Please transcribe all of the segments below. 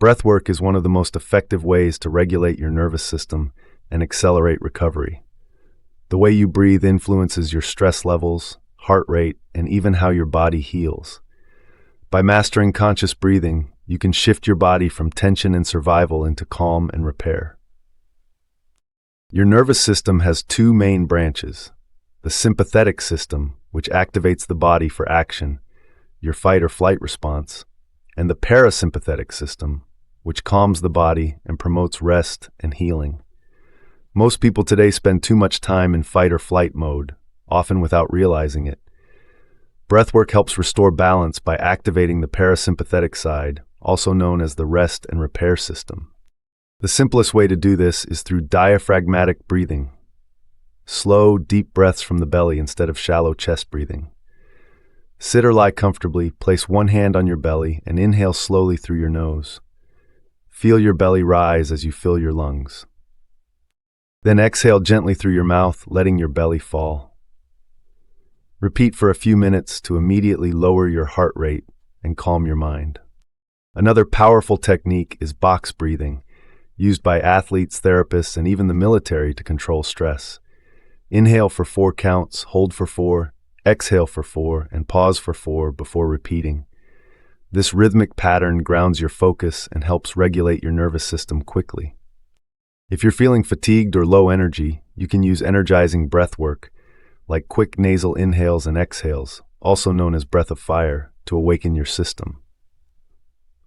Breathwork is one of the most effective ways to regulate your nervous system and accelerate recovery. The way you breathe influences your stress levels, heart rate, and even how your body heals. By mastering conscious breathing, you can shift your body from tension and survival into calm and repair. Your nervous system has two main branches: the sympathetic system, which activates the body for action, your fight or flight response, and the parasympathetic system, which calms the body and promotes rest and healing. Most people today spend too much time in fight or flight mode, often without realizing it. Breathwork helps restore balance by activating the parasympathetic side, also known as the rest and repair system. The simplest way to do this is through diaphragmatic breathing. Slow, deep breaths from the belly instead of shallow chest breathing. Sit or lie comfortably, place one hand on your belly, and inhale slowly through your nose. Feel your belly rise as you fill your lungs. Then exhale gently through your mouth, letting your belly fall. Repeat for a few minutes to immediately lower your heart rate and calm your mind. Another powerful technique is box breathing, used by athletes, therapists, and even the military to control stress. Inhale for 4 counts, hold for 4, exhale for 4, and pause for 4 before repeating. This rhythmic pattern grounds your focus and helps regulate your nervous system quickly. If you're feeling fatigued or low energy, you can use energizing breath work, like quick nasal inhales and exhales, also known as breath of fire, to awaken your system.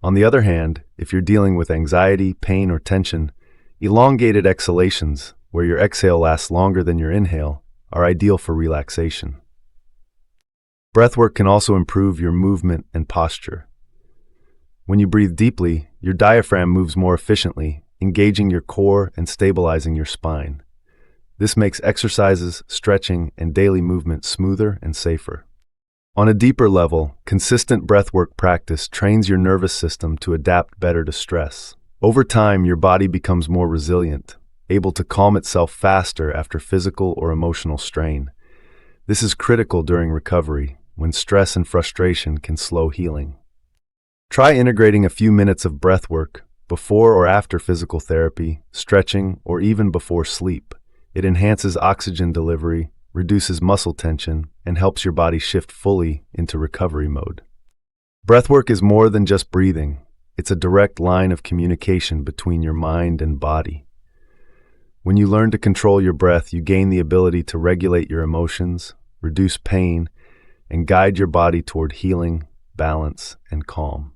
On the other hand, if you're dealing with anxiety, pain, or tension, elongated exhalations, where your exhale lasts longer than your inhale, are ideal for relaxation. Breathwork can also improve your movement and posture. When you breathe deeply, your diaphragm moves more efficiently, engaging your core and stabilizing your spine. This makes exercises, stretching, and daily movement smoother and safer. On a deeper level, consistent breathwork practice trains your nervous system to adapt better to stress. Over time, your body becomes more resilient, able to calm itself faster after physical or emotional strain. This is critical during recovery, when stress and frustration can slow healing. Try integrating a few minutes of breathwork before or after physical therapy, stretching, or even before sleep. It enhances oxygen delivery, reduces muscle tension, and helps your body shift fully into recovery mode. Breathwork is more than just breathing. It's a direct line of communication between your mind and body. When you learn to control your breath, you gain the ability to regulate your emotions, reduce pain, and guide your body toward healing, balance, and calm.